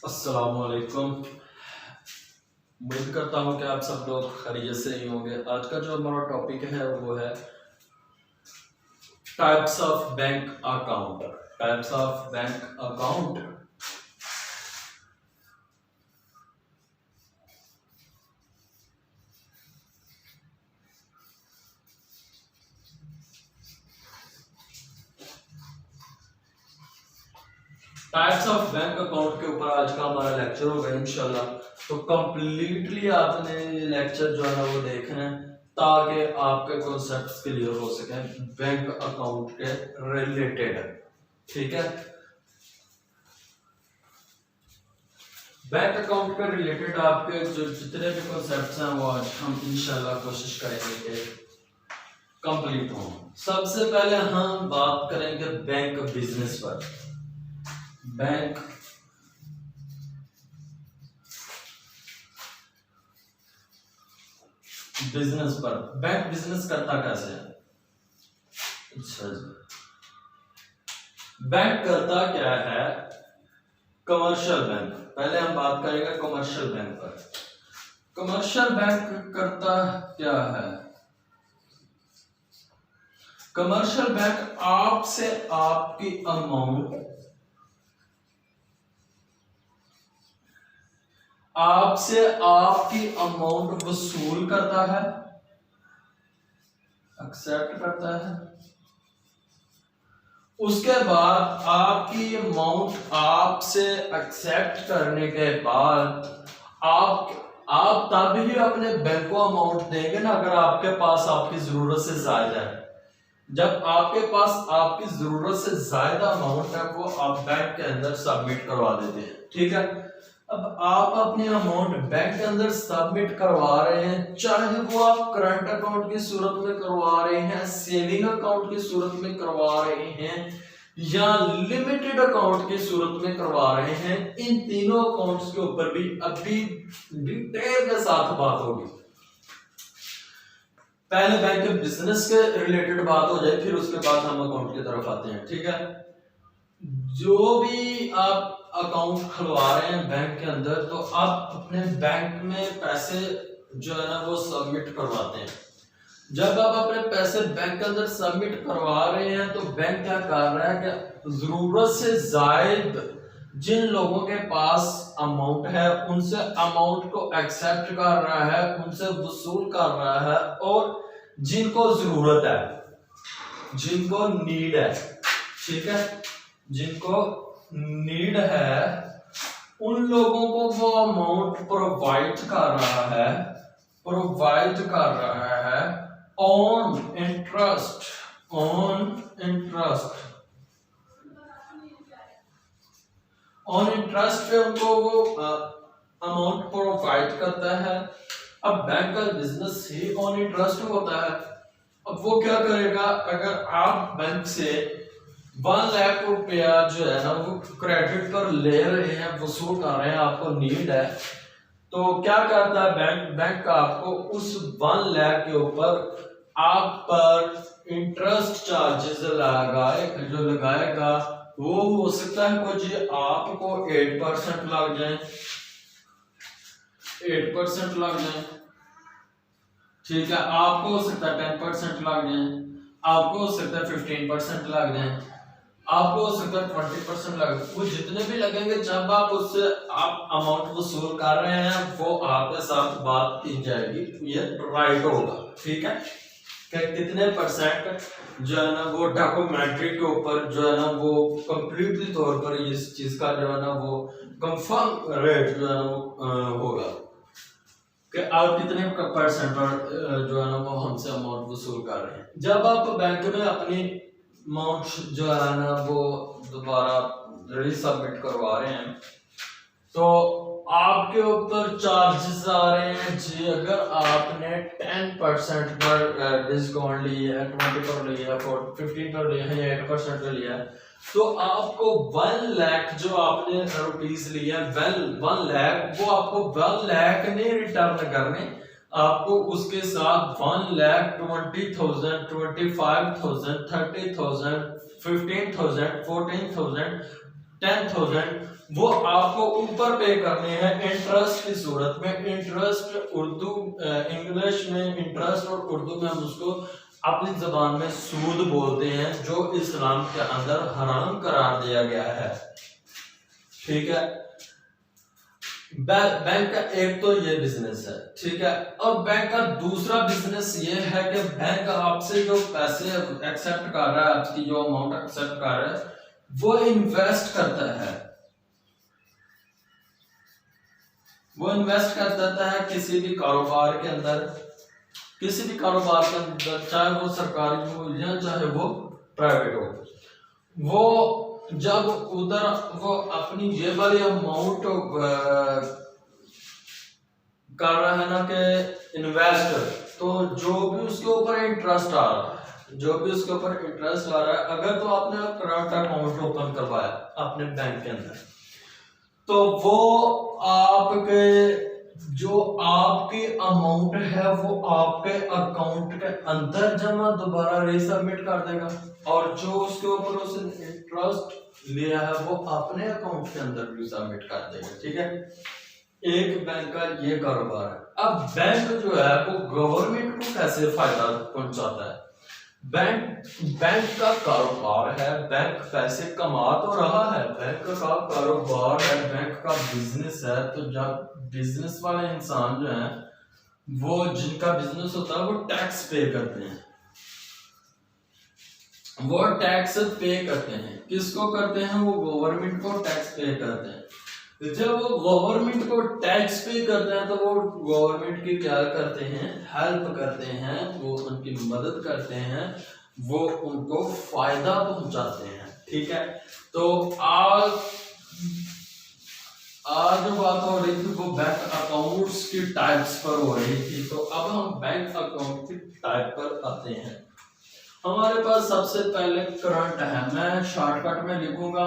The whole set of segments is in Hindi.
अस्सलामुअलैकुम। उम्मीद करता हूँ कि आप सब लोग खैरियत से ही होंगे। आज का जो हमारा टॉपिक है वो है types of bank account. Types of bank account. Types of bank account के ऊपर आज का हमारा लेक्चर होगा इंशाल्लाह। तो कंप्लीटली आपने लेक्चर जो है ना वो देखना है ताकि आपके कॉन्सेप्ट्स क्लियर हो सके बैंक अकाउंट के रिलेटेड। ठीक है, बैंक अकाउंट के रिलेटेड आपके जो जितने भी कॉन्सेप्ट्स हैं वो आज हम इंशाल्लाह कोशिश करेंगे कि कंप्लीट हो। सबसे पहले हम बात करेंगे बैंक बिजनेस पर। बैंक बिजनेस पर। बैंक बिजनेस करता कैसे है? अच्छा जी, बैंक करता क्या है? Commercial bank. पहले हम बात करेंगे कमर्शियल बैंक पर। कमर्शियल बैंक करता क्या है? कमर्शियल बैंक आपसे आपकी अमाउंट वसूल करता है, एक्सेप्ट करता है। उसके बाद आपकी अमाउंट आपसे एक्सेप्ट करने के बाद आप तब ही अपने बैंक को अमाउंट देंगे ना अगर आपके पास आपकी जरूरत से ज्यादा है। जब आपके पास आपकी जरूरत से ज्यादा अमाउंट है वो आप बैंक के अंदर सबमिट करवा देते हैं। ठीक है, अब आप अपनी अमाउंट बैंक के अंदर सबमिट करवा रहे हैं, चाहे वो आप करंट अकाउंट की सूरत में करवा रहे हैं, सेविंग अकाउंट की सूरत में करवा रहे हैं या लिमिटेड अकाउंट की सूरत में करवा रहे हैं। इन तीनों अकाउंट्स के ऊपर भी अभी डिटेल के साथ बात होगी। पहले बैंक के बिजनेस के रिलेटेड बात हो जाए, फिर उसके बाद हम अकाउंट की तरफ आते हैं। ठीक है, जो भी आप अकाउंट खुलवा रहे हैं बैंक के अंदर तो आप अपने बैंक में पैसे जो है ना वो सबमिट करवाते हैं। जब आप अपने पैसे बैंक के अंदर सबमिट करवा रहे हैं तो बैंक क्या कर रहा है कि जरूरत से जायद जिन लोगों के पास अमाउंट है उनसे अमाउंट को एक्सेप्ट कर रहा है, उनसे वसूल कर रहा है, और जिनको जरूरत है, जिनको नीड है, ठीक है, जिनको नीड है उन लोगों को वो अमाउंट प्रोवाइड कर रहा है ऑन इंटरेस्ट पे उनको वो अमाउंट प्रोवाइड करता है। अब बैंक का बिजनेस ही ऑन इंटरेस्ट होता है। अब वो क्या करेगा, अगर आप बैंक से 1 लाख रुपया जो है ना वो क्रेडिट पर ले रहे हैं, वसूल कर रहे हैं, आपको नीड है, तो क्या करता है बैंक आपको उस 1 लाख के ऊपर आप पर इंटरेस्ट चार्जेस लगाएगा। वो हो सकता है कुछ आपको 8% लग जाए, 8% लग जाए। ठीक है, आपको हो सकता है 10% लग जाए, आपको हो सकता है 15% लग जाए, आपको हो सकता है 20% लग। वो जितने भी लगेंगे जब आप उससे आप अमाउंट वसूल कर रहे हैं वो आपके साथ बात की जाएगी, ये राइट होगा। ठीक है, कि कितने परसेंट जो है ना वो डॉक्यूमेंट्री के ऊपर जो है ना वो कंप्लीटली तौर पर इस चीज का जो है ना वो कंफर्म रेट जो है ना वो होगा कि आप कितने परसेंट पर जो है ना वो हमसे अमाउंट वसूल कर रहे हैं। जब आप बैंक में अपनी अमाउंट जो है ना वो दोबारा रीसबमिट करवा रहे हैं तो आपके ऊपर चार्जेस आ रहे हैं जी। अगर आपने 10% पर डिस्काउंट लिया है, 20 पर लिया है, 15 पर लिया है या 8% पर लिया है तो आपको 1 लाख जो आपने रुपीस लिया 1 लाख वो आपको 1 लाख नहीं रिटर्न करने, आपको उसके साथ 1,20,000, 25,000, 30,000, 15,000, 14,000 10,000 वो आपको ऊपर पे करने हैं इंटरेस्ट की सूरत में। इंटरेस्ट उर्दू इंग्लिश में इंटरेस्ट और उर्दू में हम उसको अपनी जबान में सूद बोलते हैं, जो इस्लाम के अंदर हराम करार दिया गया है। ठीक है, बैंक का एक तो ये बिजनेस है, ठीक है। और बैंक का दूसरा बिजनेस ये है कि बैंक आपसे जो पैसे एक्सेप्ट कर रहा है, आपकी जो अमाउंट एक्सेप्ट कर रहा है, वो इन्वेस्ट करता है। वो इन्वेस्ट कर देता है किसी भी कारोबार के अंदर, किसी भी कारोबार के अंदर, चाहे वो सरकारी हो या चाहे वो प्राइवेट हो। वो जब उधर वो अपनी ये वाली अमाउंट कर रहा है ना कि इन्वेस्ट, तो जो भी उसके ऊपर इंटरेस्ट आ रहा है, जो भी उसके ऊपर इंटरेस्ट आ रहा है, अगर तो आपने करंट अकाउंट ओपन करवाया अपने बैंक के अंदर, तो वो आपके जो आपकी अमाउंट है वो आपके अकाउंट के अंदर जमा दोबारा रीसबमिट कर देगा, और जो उसके ऊपर उसने इंटरेस्ट लिया है वो अपने अकाउंट के अंदर रीसबमिट कर देगा। ठीक है, एक बैंक का ये कारोबार है। अब बैंक जो है वो गवर्नमेंट को कैसे फायदा पहुंचाता है? बैंक का कारोबार है, बैंक पैसे कमा तो रहा है, बैंक का कारोबार है, बैंक का बिजनेस है। तो जब बिजनेस वाले इंसान जो है वो जिनका बिजनेस होता है वो टैक्स पे करते हैं, वो टैक्स पे करते हैं। किसको करते हैं? वो गवर्नमेंट को टैक्स पे करते हैं। जब वो गवर्नमेंट को टैक्स पे करते हैं तो वो गवर्नमेंट की क्या करते हैं? हेल्प करते हैं, वो उनकी मदद करते हैं, वो उनको फायदा पहुंचाते हैं। ठीक है, तो आज जो बात हो रही थी वो बैंक अकाउंट्स की टाइप्स पर हो रही थी। तो अब हम बैंक अकाउंट की टाइप पर आते हैं। हमारे पास सबसे पहले करंट है, मैं शॉर्टकट में लिखूंगा।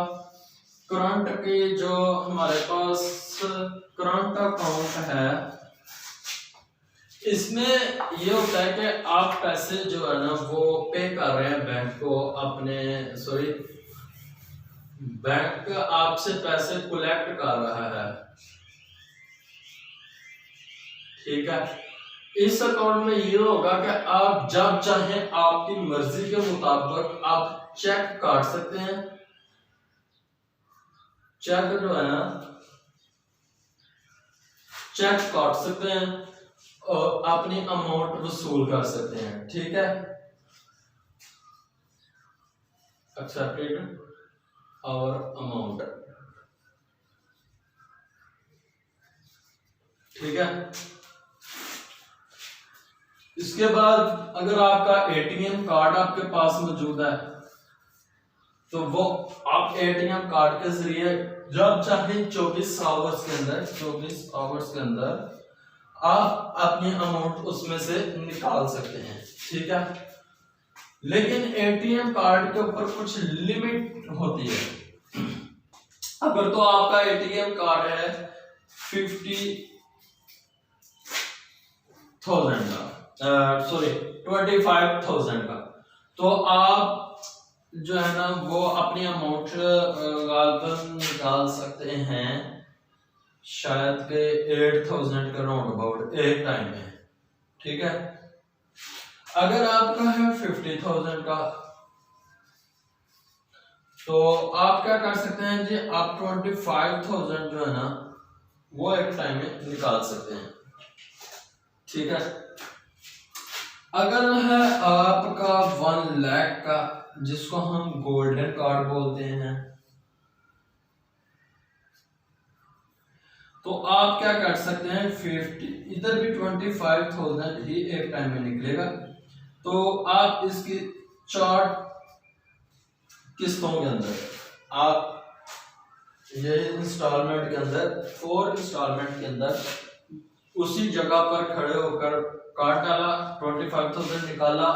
करंट के जो हमारे पास करंट अकाउंट है, इसमें ये होता है कि आप पैसे जो है ना वो पे कर रहे हैं बैंक को, अपने बैंक आपसे पैसे कलेक्ट कर रहा है। ठीक है, इस अकाउंट में ये होगा कि आप जब चाहें आपकी मर्जी के मुताबिक आप चेक काट सकते हैं। चेक जो है ना चेक काट सकते हैं और अपनी अमाउंट वसूल कर सकते हैं। ठीक है, एक्सेप्टेड और अमाउंट। ठीक है, इसके बाद अगर आपका एटीएम कार्ड आपके पास मौजूद है तो वो आप एटीएम कार्ड के जरिए जब चाहे 24 आवर्स के अंदर आप अपनी अमाउंट उसमें से निकाल सकते हैं। ठीक है, लेकिन एटीएम कार्ड के ऊपर कुछ लिमिट होती है। अगर तो आपका एटीएम कार्ड है 50,000 का, 25,000 का, तो आप जो है ना वो अपनी अमाउंट गालबन निकाल सकते हैं शायद के 8,000 का राउंड अबाउट एक टाइम में। ठीक है, अगर आपका है 50,000 का तो आप क्या कर सकते हैं जी, आप 25,000 जो है ना वो एक टाइम में निकाल सकते हैं। ठीक है, अगर है आपका 1 लाख का, जिसको हम गोल्डन कार्ड बोलते हैं, तो आप क्या कर सकते हैं 50, इधर भी 25,000 ही एक टाइम में निकलेगा। तो आप इसकी 4 किस्तों के अंदर, आप ये इंस्टॉलमेंट के अंदर 4 इंस्टॉलमेंट के अंदर उसी जगह पर खड़े होकर काट डाला, 25,000 निकाला,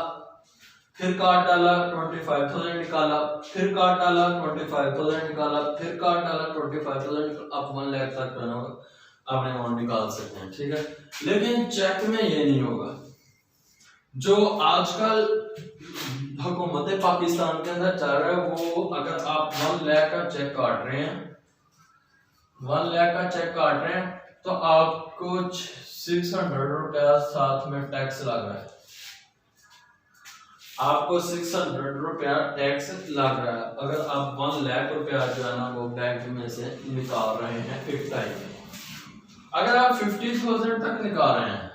फिर काट डाला, 25,000 निकाला, फिर काट डाला, 25,000 निकाला, फिर काट डाला, 25,000, आप 1 लाख तक अपने अमाउंट निकाल सकते हैं। ठीक है, लेकिन चेक में ये नहीं होगा। जो आजकल हुकूमत पाकिस्तान के अंदर चल रहा है वो, अगर आप 1 लाख का चेक काट रहे हैं, 1 लाख का चेक काट रहे हैं, तो आपको 600 रुपया साथ में टैक्स लग रहा है, आपको 600 रुपया टैक्स लग रहा है अगर आप 1 लाख रुपया जो है ना वो बैंक में से निकाल रहे हैं एक टाइम में। अगर आप 50,000 तक निकाल रहे हैं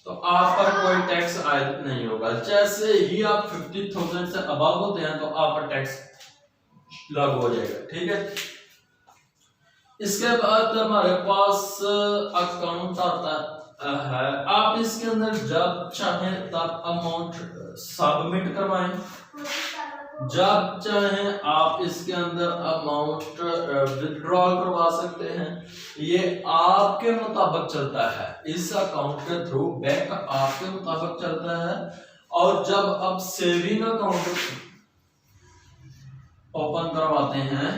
तो आप पर कोई टैक्स आयद नहीं होगा। जैसे ही आप 50,000 से अबव होते हैं तो आप पर टैक्स लागू हो जाएगा, ठीक है। इसके बाद हमारे पास अकाउंट आता है, आप इसके अंदर जब चाहें तब अमाउंट सबमिट करवाएं, जब चाहें आप इसके अंदर अमाउंट विथड्रॉल करवा सकते हैं, ये आपके मुताबिक चलता है, इस अकाउंट के थ्रू बैंक आपके मुताबिक चलता है। और जब आप सेविंग अकाउंट ओपन करवाते हैं,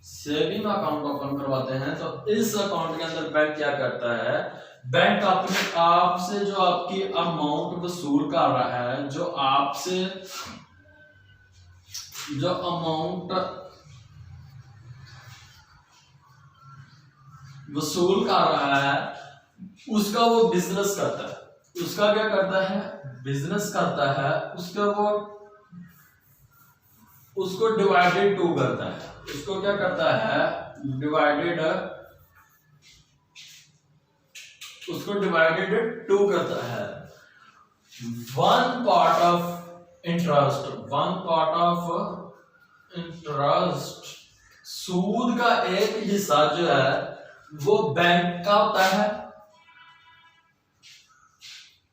सेविंग अकाउंट ओपन करवाते हैं, तो इस अकाउंट के अंदर बैंक क्या करता है, बैंक अपने आप से जो आपकी अमाउंट वसूल कर रहा है, जो आपसे जो अमाउंट वसूल कर रहा है उसका वो बिजनेस करता है, उसका क्या करता है, बिजनेस करता है, उसका वो उसको डिवाइडेड 2 करता है, उसको क्या करता है, डिवाइडेड, उसको डिवाइडेड 2 करता है। 1 part of interest, 1 part of interest, सूद का एक हिस्सा जो है वो बैंक का होता है,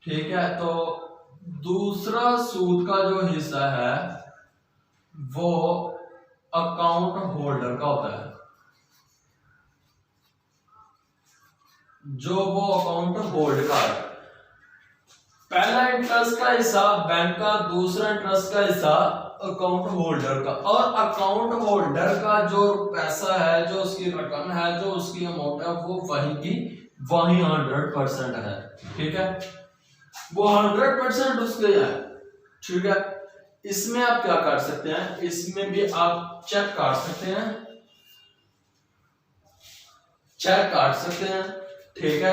ठीक है। तो दूसरा सूद का जो हिस्सा है वो अकाउंट होल्डर का होता है, जो वो अकाउंट होल्ड का है। पहला इंटरेस्ट का हिस्सा बैंक का, दूसरा इंटरेस्ट का हिस्सा अकाउंट होल्डर का। और अकाउंट होल्डर का जो पैसा है, जो उसकी रकम है, जो उसकी अमाउंट है, वो वही की वही 100% है, ठीक है, वो 100% उसके है, ठीक है। इसमें आप क्या कर सकते हैं, इसमें भी आप चेक काट सकते हैं, चेक काट सकते हैं, ठीक है।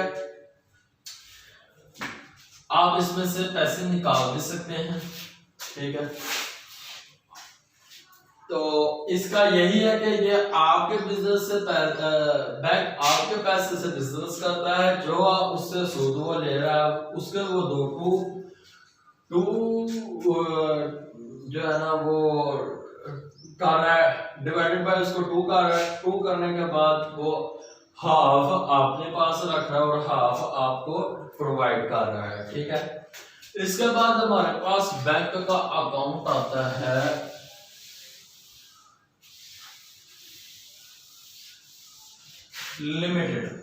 आप इसमें से पैसे निकाल भी सकते हैं, ठीक है। तो इसका यही है कि ये आपके बिजनेस से बैंक आपके पैसे से बिजनेस करता है, जो आप उससे सूद वो ले रहा है उसके वो टू जो है ना वो कर रहा है, डिवाइडेड बाय उसको 2 कर रहा है, 2 करने के बाद वो हाफ आपने पास रख रहा है और हाफ आपको प्रोवाइड कर रहा है, ठीक है। इसके बाद हमारे पास बैंक का अकाउंट आता है लिमिटेड।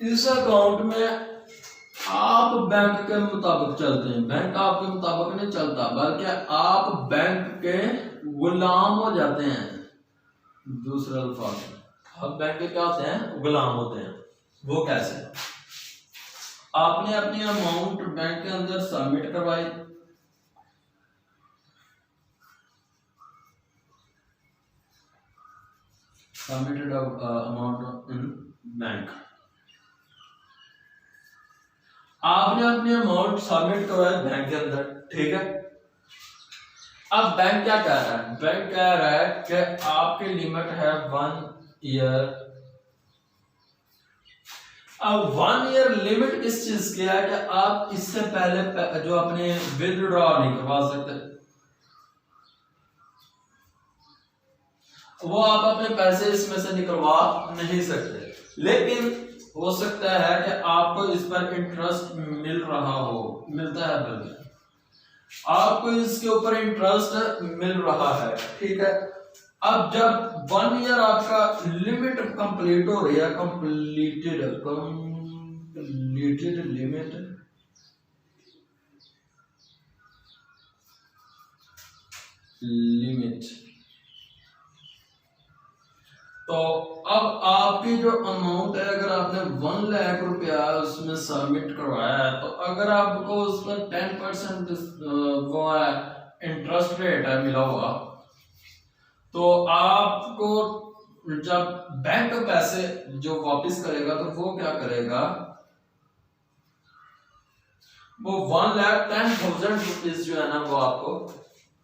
इस अकाउंट में आप बैंक के मुताबिक चलते हैं, बैंक आपके मुताबिक नहीं चलता, बल्कि आप बैंक के गुलाम हो जाते हैं। दूसरा अल्फाज में आप बैंक के क्या होते हैं, गुलाम होते हैं। वो कैसे, आपने अपनी अमाउंट बैंक के अंदर सबमिट करवाई, सबमिटेड अमाउंट इन बैंक, आपने अपनी अमाउंट सबमिट करवाई बैंक के अंदर, ठीक है। अब बैंक क्या कह रहा है, बैंक कह रहा है कि आपकी लिमिट है 1 ईयर। अब 1 ईयर लिमिट किस चीज की है कि आप इससे पहले जो अपने विथड्रॉ नहीं करवा सकते, वो आप अपने पैसे इसमें से निकलवा नहीं सकते, लेकिन हो सकता है कि आपको इस पर इंटरेस्ट मिल रहा हो, मिलता है, बल्कि आपको इसके ऊपर इंटरेस्ट मिल रहा है, ठीक है। अब जब 1 ईयर आपका लिमिट कंप्लीट हो रही है, कंप्लीटेड लिमिट, लिमिट तो अब आपकी जो अमाउंट है, अगर आपने 1 लाख रुपया उसमें सबमिट करवाया है, तो अगर आपको उसमें 10% वो है इंटरेस्ट रेट है मिला हुआ, तो आपको जब बैंक पैसे जो वापस करेगा तो वो क्या करेगा, वो 1,10,000 रुपीज जो है ना वो आपको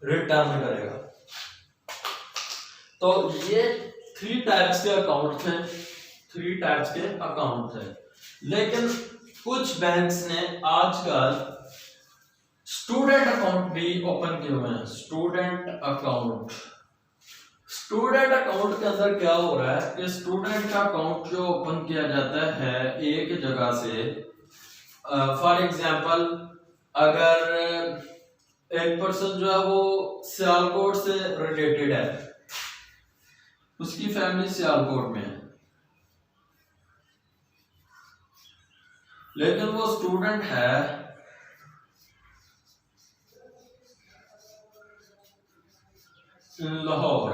रिटर्न करेगा। तो ये 3 टाइप्स के अकाउंट थे, 3 टाइप्स के अकाउंट थे। लेकिन कुछ बैंक्स ने आजकल स्टूडेंट अकाउंट भी ओपन किए हुए हैं। स्टूडेंट अकाउंट के अंदर क्या हो रहा है कि स्टूडेंट का अकाउंट जो ओपन किया जाता है एक जगह से, फॉर एग्जांपल अगर एक पर्सन जो है वो सियालकोट से रिलेटेड है, उसकी फैमिली सियालकोट में है, लेकिन वो स्टूडेंट है लाहौर,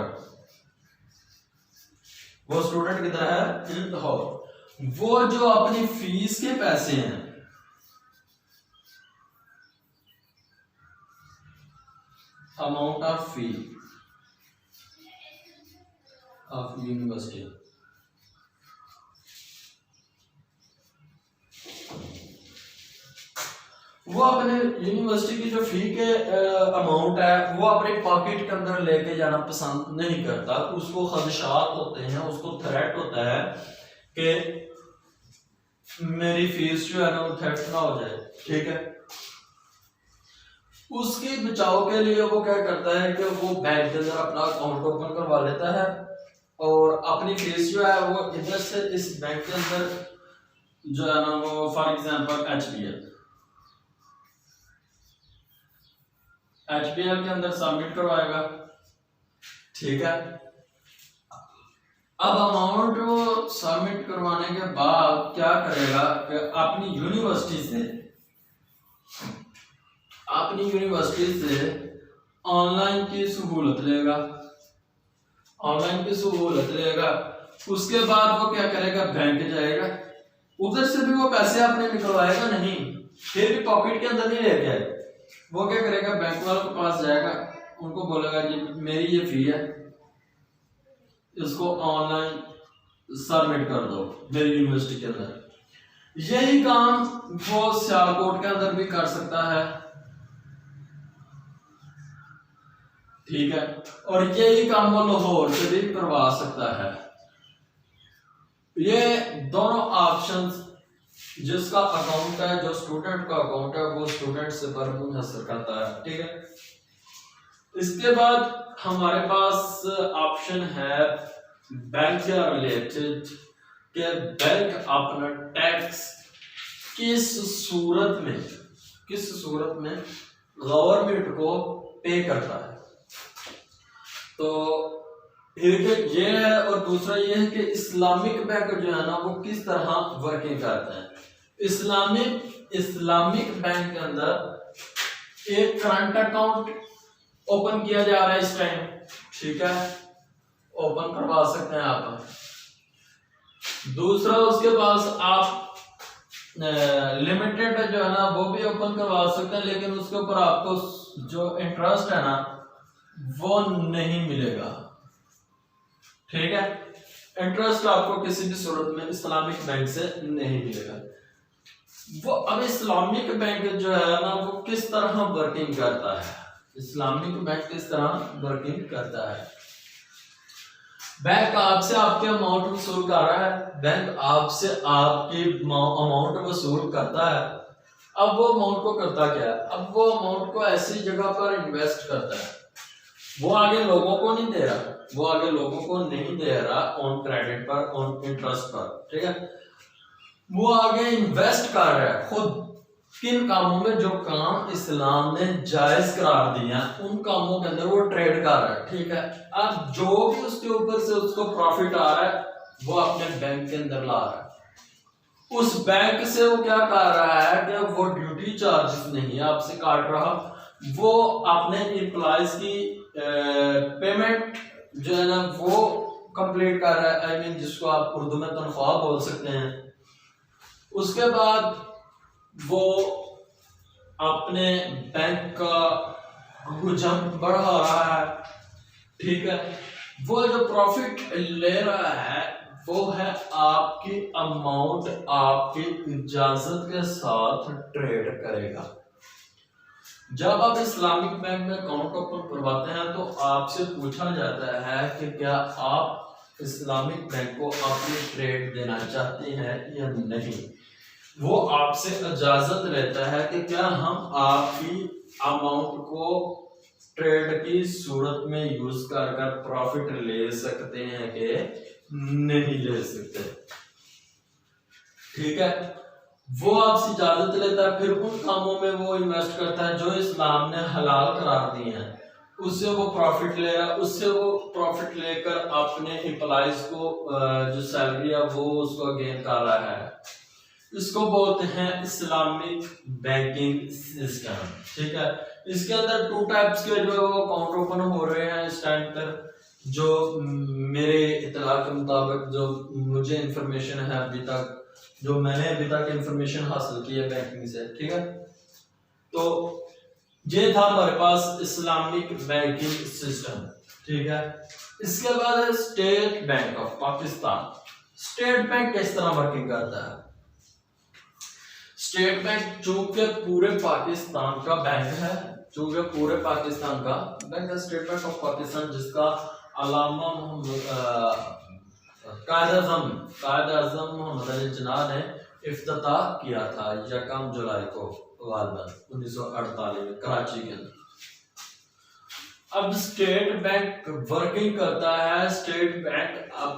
वो स्टूडेंट किधर है, इन लाहौर। वो जो अपनी फीस के पैसे हैं, amount of fee of university, वो अपने यूनिवर्सिटी की जो फी के अमाउंट है वो अपने पॉकेट के अंदर लेके जाना पसंद नहीं करता। उसको खदशात होते हैं, उसको थ्रेट होता है कि मेरी फीस जो है ना वो थेफ्ट ना हो जाए, ठीक है। उसके बचाव के लिए वो क्या करता है कि वो बैंक के अंदर अपना अकाउंट ओपन करवा लेता है और अपनी फीस जो है वो इधर से इस बैंक के अंदर जो है ना वो फॉर एग्जांपल एचबीएल के अंदर सबमिट करवाएगा, ठीक है। अब अमाउंट वो सबमिट करवाने के बाद क्या करेगा कि अपनी यूनिवर्सिटी से ऑनलाइन की सहूलत लेगा। उसके बाद वो क्या करेगा, बैंक जाएगा, उधर से भी वो पैसे अपने निकलवाएगा नहीं, फिर भी पॉकेट के अंदर नहीं लेके आएगा। वो क्या करेगा, बैंक वालों के पास जाएगा, उनको बोलेगा जी मेरी ये फी है, इसको ऑनलाइन सबमिट कर दो मेरी यूनिवर्सिटी के अंदर। यही काम वो सियालकोट के अंदर भी कर सकता है, ठीक है, और यही काम वो लाहौर से भी करवा सकता है। ये दोनों ऑप्शंस, जिसका अकाउंट है, जो स्टूडेंट का अकाउंट है, वो स्टूडेंट से पर मुनहसर करता है, ठीक है। इसके बाद हमारे पास ऑप्शन है बैंक से रिलेटेड कि बैंक अपना टैक्स किस सूरत में गवर्नमेंट को पे करता है। तो एक ये है, और दूसरा ये है कि इस्लामिक बैंक जो है ना वो किस तरह वर्किंग करता है। इस्लामिक बैंक के अंदर एक करंट अकाउंट ओपन किया जा रहा है इस टाइम, ठीक है, ओपन करवा सकते हैं आप। दूसरा उसके पास आप लिमिटेड जो है ना वो भी ओपन करवा सकते हैं, लेकिन उसके ऊपर आपको जो इंटरेस्ट है ना वो नहीं मिलेगा, ठीक है। इंटरेस्ट आपको किसी भी सूरत में इस्लामिक बैंक से नहीं मिलेगा। वो अब इस्लामिक बैंक जो है ना वो किस तरह वर्किंग करता है, बैंक आपसे आपके अमाउंट वसूल कर रहा है, बैंक आपसे आपकी अमाउंट वसूल करता है। अब वो अमाउंट को करता क्या है, अब वो अमाउंट को ऐसी जगह पर इन्वेस्ट करता है, वो आगे लोगों को नहीं दे रहा ऑन क्रेडिट पर, ऑन इंटरेस्ट पर, ठीक है। वो आगे इन्वेस्ट कर रहा है खुद किन कामों में, जो काम इस्लाम ने जायज करार दिया उन कामों के अंदर वो ट्रेड कर रहा है, ठीक है। अब जो भी उसके ऊपर से उसको प्रॉफिट आ रहा है वो अपने बैंक के अंदर ला रहा है। उस बैंक से वो क्या कर रहा है कि वो ड्यूटी चार्जेस नहीं आपसे काट रहा, वो अपने एम्प्लॉयज की पेमेंट जो है ना वो कंप्लीट कर रहा है, आई मीन जिसको आप उर्दू में तनख्वाह बोल सकते हैं। उसके बाद वो अपने बैंक का हुजम बढ़ा रहा है, ठीक है। वो जो प्रॉफिट ले रहा है वो है आपकी अमाउंट आपकी इजाजत के साथ ट्रेड करेगा। जब आप इस्लामिक बैंक में अकाउंट ओपन करवाते हैं तो आपसे पूछा जाता है कि क्या आप इस्लामिक बैंक को अपनी ट्रेड देना चाहते हैं या नहीं। वो आपसे इजाजत लेता है कि क्या हम आपकी अमाउंट को ट्रेड की सूरत में यूज कर कर प्रॉफिट ले सकते हैं कि नहीं ले सकते, ठीक है। वो आपसे इजाजत लेता है, फिर उन कामों में वो इन्वेस्ट करता है जो इस्लाम ने हलाल करार दिए हैं, उससे वो प्रॉफिट ले रहा है। उससे वो प्रॉफिट लेकर अपने एम्प्लॉइज को जो सैलरी है वो उसको गेन कर रहा है। इसको बोलते हैं इस्लामिक बैंकिंग सिस्टम, ठीक है। इसके अंदर 2 टाइप्स के जो अकाउंट ओपन हो रहे हैं इस टाइम तक, जो मेरे इत्तला के मुताबिक, जो मुझे इंफॉर्मेशन है अभी तक, जो मैंने अभी तक इंफॉर्मेशन हासिल की है बैंकिंग से, ठीक है। तो ये था हमारे पास इस्लामिक बैंकिंग सिस्टम, ठीक है। इसके बाद है state bank of Pakistan. State bank किस तरह वर्किंग करता है? स्टेट बैंक चूंकि पूरे पाकिस्तान का बैंक है, चूंकि पूरे पाकिस्तान का बैंक है, स्टेट बैंक ऑफ पाकिस्तान, जिसका अलामा कायद-ए-आज़म मोहम्मद अली जिन्ना ने इफ्तिताह किया था 1 जुलाई को गालिबन 1948 में कराची के अंदर। अब स्टेट बैंक वर्किंग करता है, स्टेट बैंक अब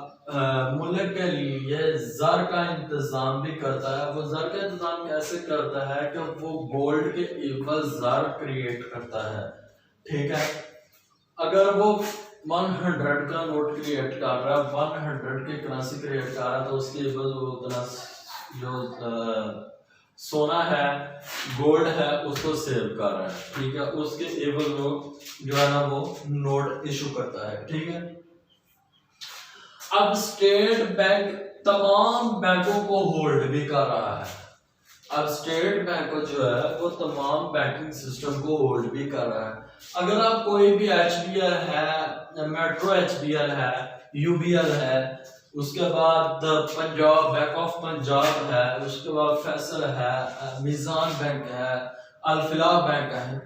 मुल्क के लिए ज़र का इंतजाम भी करता है। वो ज़र का इंतजाम कैसे करता है कि वो गोल्ड के इवज़ ज़र क्रिएट करता है, ठीक है। अगर वो 100 का नोट क्रिएट कर रहा है, 100 की करेंसी क्रिएट कर रहा है, तो उसके इवज़ वो उतना जो सोना है, गोल्ड है, उसको सेव कर रहा है, ठीक है। उसके एवज वो जो है ना वो नोट इशू करता है, ठीक है। अब स्टेट बैंक तमाम बैंकों को होल्ड भी कर रहा है। अब स्टेट बैंक जो है वो तमाम बैंकिंग सिस्टम को होल्ड भी कर रहा है। अगर आप कोई भी HBL है, मेट्रो HBL है, UBL है, उसके बाद पंजाब बैंक ऑफ पंजाब है, उसके बाद फैसल है, मिजान बैंक है, अल्फिला बैंक है,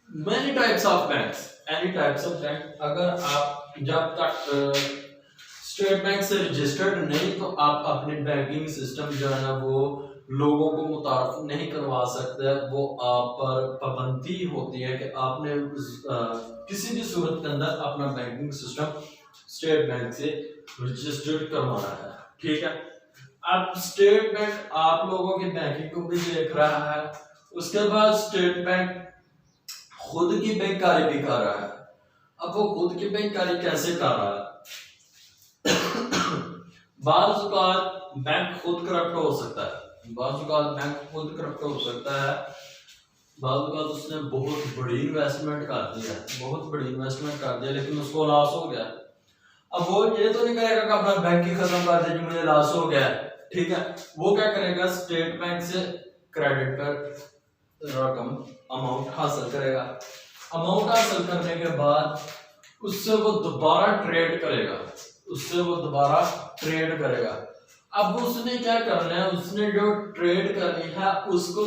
many types of banks, any types of bank. अगर आप जब तक स्टेट बैंक से रजिस्टर्ड नहीं तो आप अपने बैंकिंग सिस्टम जो है ना वो लोगों को मुतारफ नहीं करवा सकते। वो आप पर पाबंदी होती है कि आपने किसी भी सूरत के अंदर अपना बैंकिंग सिस्टम स्टेट बैंक से रजिस्टर्ड करवाना है, ठीक है। अब स्टेट बैंक आप लोगों की बैंकिंग को भी देख रहा है। उसके बाद स्टेट बैंक खुद की बैंककारी भी कर रहा है। अब वो खुद की बैंककारी कैसे कर रहा है? बाज़ बैंक खुद करप्ट हो सकता है, बाज़ बैंक खुद करप्ट हो सकता है, बाज़ उसने बहुत बड़ी इन्वेस्टमेंट कर दिया, बहुत बड़ी इन्वेस्टमेंट कर दिया, लेकिन उसको लॉस हो गया। अब वो ये तो नहीं करेगा कि अपना बैंक ही खत्म कर दे, मुझे लॉस हो गया, ठीक है। वो क्या करेगा? स्टेट बैंक से क्रेडिट पर रकम अमाउंट हासिल करेगा। अमाउंट हासिल करने के बाद उससे वो दोबारा ट्रेड करेगा, उससे वो दोबारा ट्रेड करेगा। अब उसने क्या करना है? उसने जो ट्रेड करनी है उसको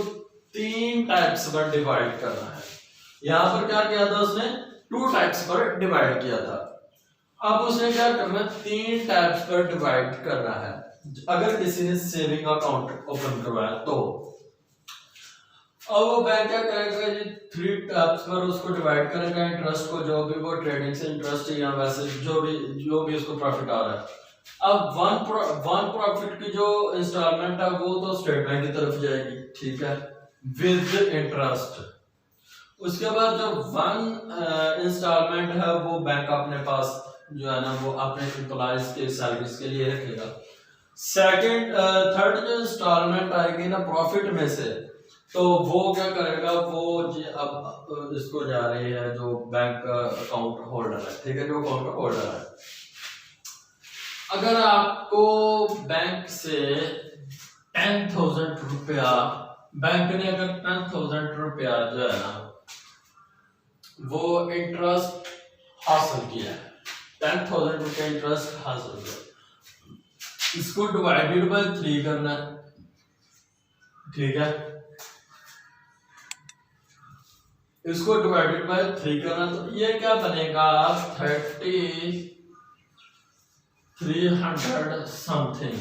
3 टाइप्स पर डिवाइड करना है। यहाँ पर क्या किया था उसने? 2 टाइप्स पर डिवाइड किया था। अब उसने क्या करना है? 3 टाइप्स पर डिवाइड करना है। अगर किसी ने सेविंग अकाउंट ओपन करवाया तो अब वो बैंक क्या करेगा? ये 3 टाइप्स पर उसको डिवाइड करेगा इंटरेस्ट को, जो भी वो ट्रेडिंग से इंटरेस्ट या वैसे जो भी उसको प्रॉफिट आ रहा है। अब वन प्रॉफिट की जो इंस्टॉलमेंट है वो तो स्टेट बैंक की तरफ जाएगी, ठीक है, विद इंटरेस्ट। उसके बाद जो 1 इंस्टॉलमेंट है वो बैंक अपने पास जो है ना वो अपने एम्प्लॉइज के सर्विस के लिए रखेगा। थर्ड जो इंस्टॉलमेंट आएगी ना प्रॉफिट में से, तो वो क्या करेगा? वो अब इसको जा रही है जो बैंक अकाउंट होल्डर है, ठीक है, जो अकाउंट होल्डर है, अगर आपको बैंक से 10,000 रुपया, बैंक ने अगर 10,000 रुपया जो है ना वो इंटरेस्ट हासिल किया है, 10,000 रुपया इंटरेस्ट हासिल किया, इसको डिवाइडेड बाय 3 करना है, ठीक है, इसको डिवाइडेड बाय 3 करना, तो ये क्या बनेगा 300 समथिंग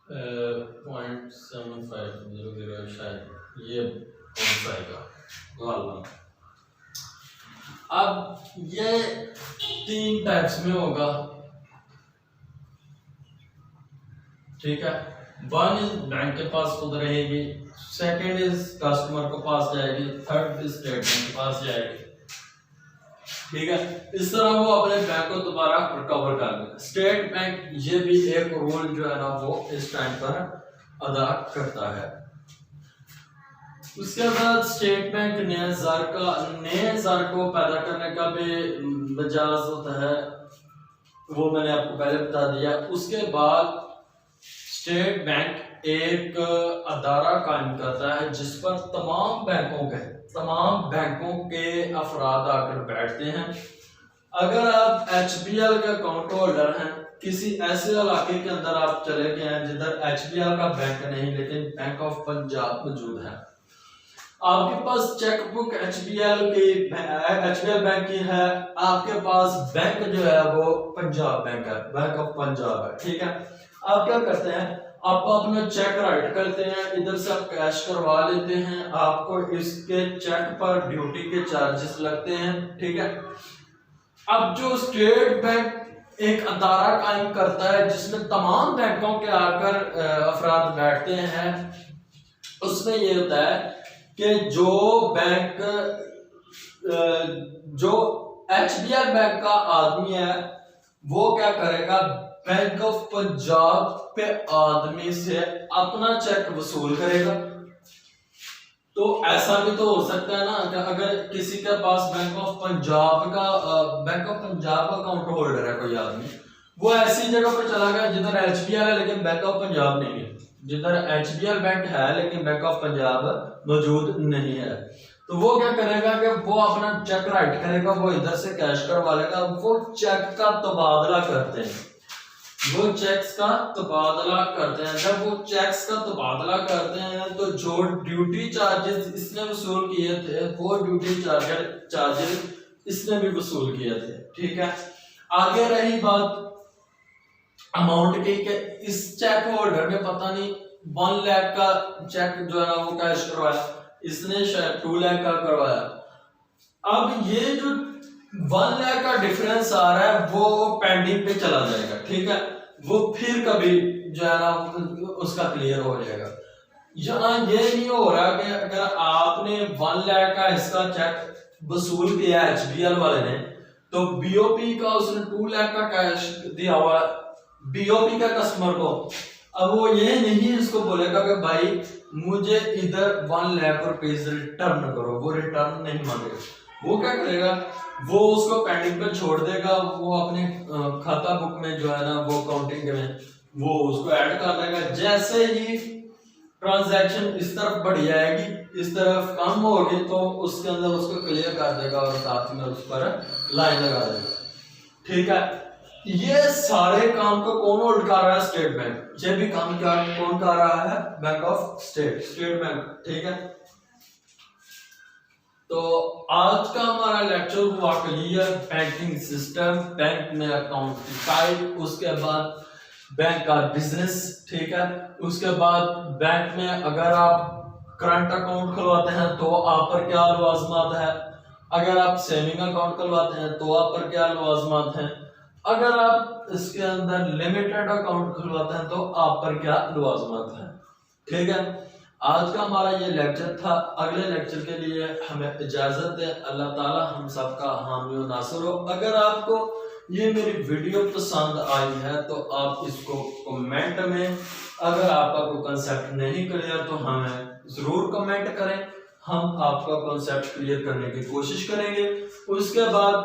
0.7500 शायद ये कौन आएगा लाल। अब ये 3 टाइप्स में होगा, ठीक है, 1 इज बैंक के पास खुद रहेगी, सेकंड इज कस्टमर को पास जाएगी, थर्ड इज स्टेट बैंक के पास जाएगी, ठीक है। इस तरह वो अपने बैंक को दोबारा रिकवर कर लेगा। स्टेट बैंक ये भी एक रोल जो है ना वो इस टाइम पर अदा करता है। उसके बाद स्टेट बैंक नए ज़र को पैदा करने का भी मजाज होता है, वो मैंने आपको पहले बता दिया। उसके बाद स्टेट बैंक एक अदारा कायम करता है जिस पर तमाम बैंकों के अफराद आकर बैठते हैं। अगर आप HBL के अकाउंट होल्डर हैं, किसी ऐसे इलाके के अंदर आप चले गए हैं जिधर HBL का बैंक नहीं लेकिन बैंक ऑफ पंजाब मौजूद है, आपके पास चेकबुक HBL बैंक की है, आपके पास बैंक जो है वो पंजाब बैंक है, बैंक ऑफ पंजाब है, ठीक है। आप क्या करते हैं, आप अपना चेक राइट करते हैं, इधर से आप कैश करवा लेते हैं, आपको इसके चेक पर ड्यूटी के चार्जेस लगते हैं, ठीक है। अब जो स्टेट बैंक एक अदारा कायम करता है जिसमें तमाम बैंकों के आकर अफराद बैठते हैं, उसमें ये होता है कि जो बैंक जो HBL बैंक का आदमी है वो क्या करेगा, बैंक ऑफ पंजाब पे आदमी से अपना चेक वसूल करेगा। तो ऐसा भी तो हो सकता है ना कि अगर किसी के पास बैंक ऑफ पंजाब का अकाउंट होल्डर है कोई आदमी, वो ऐसी जगह पर चला गया जिधर HBL है लेकिन बैंक ऑफ पंजाब नहीं है, जिधर HBL बैंक है लेकिन बैंक ऑफ पंजाब मौजूद नहीं है, तो वो क्या करेगा कि वो अपना चेक राइट करेगा, वो इधर से कैश करवा लेगा, वो चेक का तबादला करते हैं, वो चेक्स का तबादला करते हैं। जब वो चेक्स का तबादला करते हैं तो जो ड्यूटी चार्जेस इसने वसूल किए थे वो ड्यूटी चार्जेस इसने भी वसूल किए थे, ठीक है। आगे रही बात अमाउंट की कि इस चेक होल्डर ने पता नहीं 1 लाख का चेक जो है वो कैश करवाया, इसने शायद 2 लाख का करवाया। अब ये जो 1 लाख का डिफरेंस आ रहा है वो पेंडिंग पे चला जाएगा, ठीक है, वो फिर कभी जो है ना उसका क्लियर हो जाएगा। यहाँ ये नहीं हो रहा कि अगर आपने 1 लाख का इसका चेक वसूल किया HBL वाले ने, तो BOP का उसने 2 लाख का कैश दिया हुआ BOP का कस्टमर को, अब वो ये नहीं इसको बोलेगा कि भाई मुझे इधर 1 लाख रुपीज रिटर्न करो, वो रिटर्न नहीं मांगेगा। वो क्या करेगा, वो उसको पेंडिंग पे छोड़ देगा, वो अपने खाता बुक में जो है ना वो काउंटिंग में वो उसको ऐड कर देगा। जैसे ही ट्रांजैक्शन इस तरफ बढ़ जाएगी, इस तरफ कम होगी, तो उसके अंदर उसको क्लियर कर देगा और साथ में उस पर लाइन लगा देगा, ठीक है। ये सारे काम को कौन होल्ड कर रहा है, स्टेट बैंक। ये भी काम कौन कर रहा है, बैंक ऑफ स्टेट बैंक, ठीक है। तो आज का हमारा लेक्चर हुआ क्लियर, बैंकिंग सिस्टम, बैंक में अकाउंट टाइप, उसके बाद बैंक का बिजनेस, ठीक है। उसके बाद बैंक में अगर आप करंट अकाउंट खुलवाते हैं तो आप पर क्या लवाजमात है, अगर आप सेविंग अकाउंट खुलवाते हैं तो आप पर क्या लवाजमात हैं, अगर आप इसके अंदर लिमिटेड अकाउंट खुलवाते हैं तो आप पर क्या लवाजमात है, ठीक है। आज का हमारा ये लेक्चर था। अगले लेक्चर के लिए हमें इजाजत है। अल्लाह ताला हम सबका हामी और नासिर हो। अगर आपको ये मेरी वीडियो पसंद आई है तो आप इसको कमेंट में, अगर आपका कोई कंसेप्ट नहीं क्लियर तो हमें जरूर कमेंट करें, हम आपका कॉन्सेप्ट क्लियर करने की कोशिश करेंगे। उसके बाद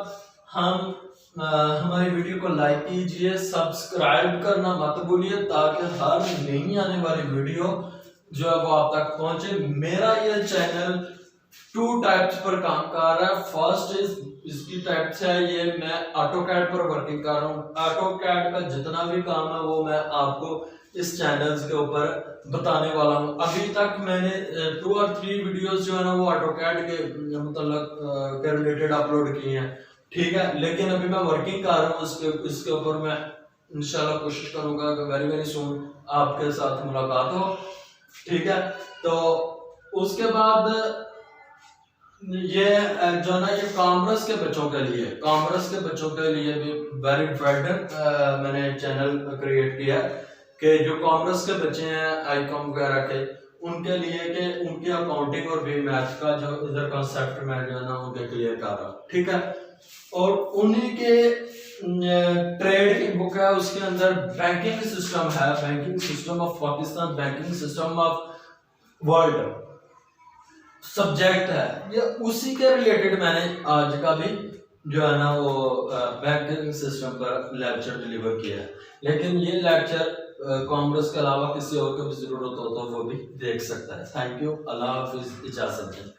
हम हमारी वीडियो को लाइक कीजिए, सब्सक्राइब करना मत भूलिए ताकि हर नई आने वाली वीडियो जो है वो आप तक पहुंचे। मेरा ये चैनल 2 टाइप्स पर काम कर रहा है। फर्स्ट इसकी टाइप्स है ये, मैं ऑटोकैड पर वर्किंग कर रहा हूँ। ऑटोकैड का जितना भी काम है वो मैं आपको इस चैनल्स के ऊपर बताने वाला हूँ। अभी तक मैंने 2 और 3 वीडियोस जो है ना वो ऑटोकैड के मतलब के रिलेटेड अपलोड किए हैं, ठीक है। लेकिन अभी मैं वर्किंग कर रहा हूँ इसके ऊपर। मैं इंशाल्लाह कोशिश करूंगा कि वेरी वेरी सून आपके साथ मुलाकात हो, ठीक है। तो उसके बाद ये जो ना ये कॉमर्स के बच्चों के लिए भी वेरी वेल्डन मैंने चैनल क्रिएट किया कि जो कॉमर्स के बच्चे हैं आईकॉम वगैरह के, उनके लिए कि उनकी अकाउंटिंग और भी मैथ का जो इधर कॉन्सेप्ट मैं जो है ना उनके क्लियर कर रहा हूँ, ठीक है। और उन्हीं के ट्रेड की बुक है, उसके अंदर बैंकिंग सिस्टम है, banking system of Pakistan, banking system of world subject है। ये उसी के रिलेटेड मैंने आज का भी जो है ना वो बैंकिंग सिस्टम पर लेक्चर डिलीवर किया है। लेकिन ये लेक्चर कॉमर्स के अलावा किसी और को भी जरूरत हो तो वो भी देख सकता है। थैंक यू, अल्लाह हाफिज, इजाजत दें।